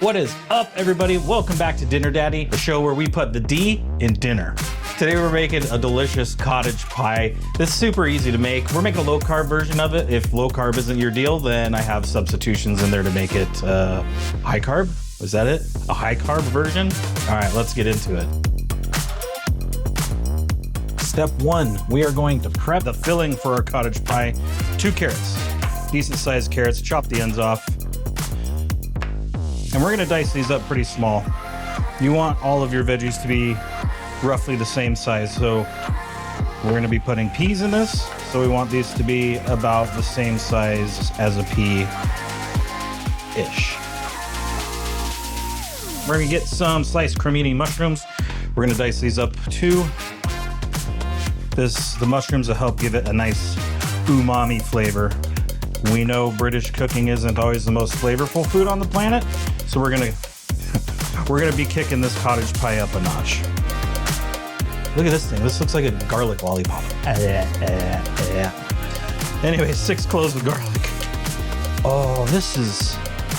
What is up, everybody? Welcome back to Dinner Daddy, the show where we put the D in dinner. Today we're making a delicious cottage pie. This is super easy to make. We're making a low-carb version of it. If low-carb isn't your deal, then I have substitutions in there to make it high-carb. Was that it? A high-carb version? All right, let's get into it. Step one, we are going to prep the filling for our cottage pie. 2 carrots, decent-sized carrots. Chop the ends off. And we're gonna dice these up pretty small. You want all of your veggies to be roughly the same size. So we're gonna be putting peas in this. So we want these to be about the same size as a pea-ish. We're gonna get some sliced cremini mushrooms. We're gonna dice these up too. The mushrooms will help give it a nice umami flavor. We know British cooking isn't always the most flavorful food on the planet, so we're gonna be kicking this cottage pie up a notch. Look at this thing. This looks like a garlic lollipop. Anyway, 6 cloves of garlic. Oh, this is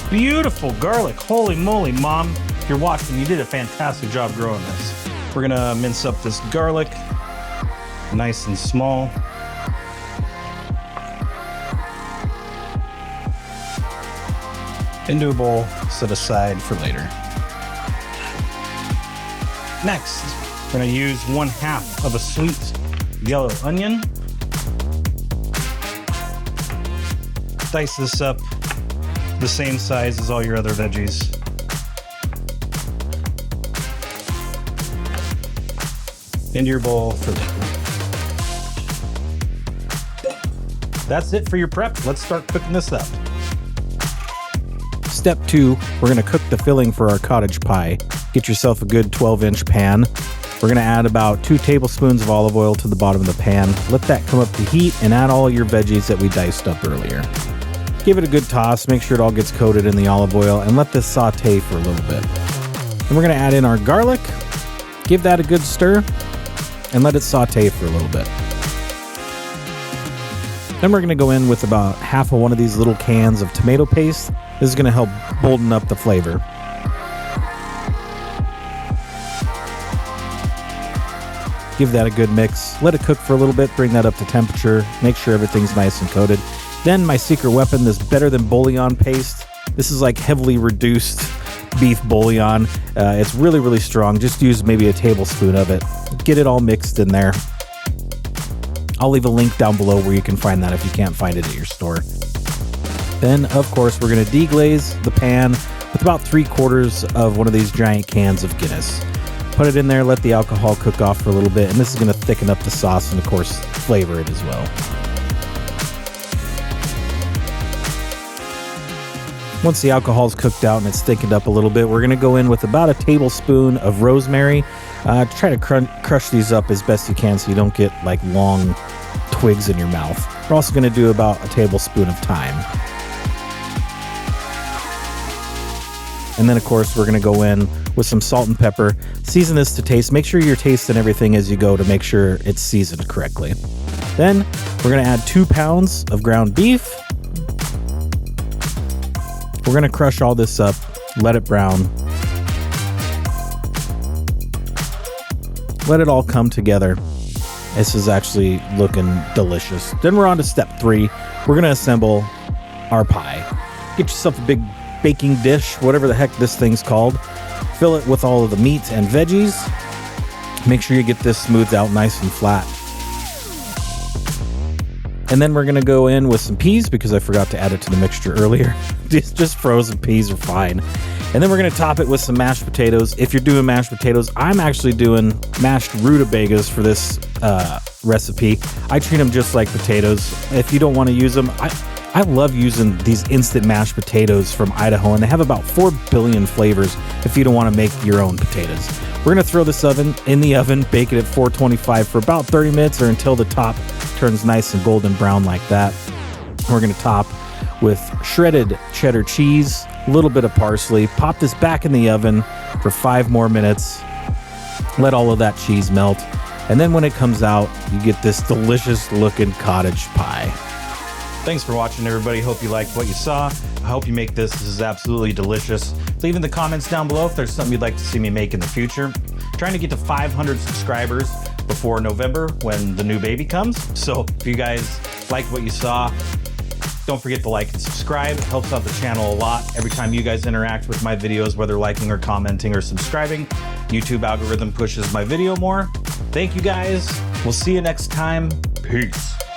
beautiful garlic. Holy moly, Mom. If you're watching, you did a fantastic job growing this. We're gonna mince up this garlic nice and small. Into a bowl, set aside for later. Next, we're gonna use 1/2 of a sweet yellow onion. Dice this up the same size as all your other veggies. Into your bowl for later. That's it for your prep. Let's start cooking this up. Step 2, we're gonna cook the filling for our cottage pie. Get yourself a good 12-inch pan. We're gonna add about 2 tablespoons of olive oil to the bottom of the pan. Let that come up to heat and add all your veggies that we diced up earlier. Give it a good toss, make sure it all gets coated in the olive oil, and let this saute for a little bit. And we're gonna add in our garlic, give that a good stir, and let it saute for a little bit. Then we're gonna go in with about 1/2 of one of these little cans of tomato paste. This is gonna help bolden up the flavor. Give that a good mix. Let it cook for a little bit, bring that up to temperature, make sure everything's nice and coated. Then my secret weapon, this Better Than Bouillon paste. This is like heavily reduced beef bouillon. It's really, really strong. Just use maybe a tablespoon of it. Get it all mixed in there. I'll leave a link down below where you can find that if you can't find it at your store. Then, of course, we're going to deglaze the pan with about 3/4 of one of these giant cans of Guinness. Put it in there, let the alcohol cook off for a little bit, and this is going to thicken up the sauce and, of course, flavor it as well. Once the alcohol's cooked out and it's thickened up a little bit, we're going to go in with about a tablespoon of rosemary. Try to crush these up as best you can so you don't get like long twigs in your mouth. We're also going to do about a tablespoon of thyme. And then, of course, we're going to go in with some salt and pepper. Season this to taste. Make sure you're tasting everything as you go to make sure it's seasoned correctly. Then we're going to add 2 pounds of ground beef. We're going to crush all this up, let it brown. Let it all come together. This is actually looking delicious. Then we're on to step 3. We're going to assemble our pie. Get yourself a big baking dish, whatever the heck this thing's called. Fill it with all of the meat and veggies. Make sure you get this smoothed out nice and flat. And then we're going to go in with some peas because I forgot to add it to the mixture earlier. Just frozen peas are fine. And then we're going to top it with some mashed potatoes. If you're doing mashed potatoes, I'm actually doing mashed rutabagas for this recipe. I treat them just like potatoes. If you don't want to use them, I love using these instant mashed potatoes from Idaho, and they have about 4 billion flavors if you don't want to make your own potatoes. We're going to throw this in the oven, bake it at 425 for about 30 minutes or until the top turns nice and golden brown like that. We're going to top with shredded cheddar cheese, a little bit of parsley. Pop this back in the oven for 5 more minutes. Let all of that cheese melt. And then when it comes out, you get this delicious looking cottage pie. Thanks for watching, everybody. Hope you liked what you saw. I hope you make this. This is absolutely delicious. Leave in the comments down below if there's something you'd like to see me make in the future. Trying to get to 500 subscribers before November when the new baby comes. So if you guys liked what you saw, don't forget to like and subscribe. It helps out the channel a lot. Every time you guys interact with my videos, whether liking or commenting or subscribing, YouTube algorithm pushes my video more. Thank you guys. We'll see you next time. Peace.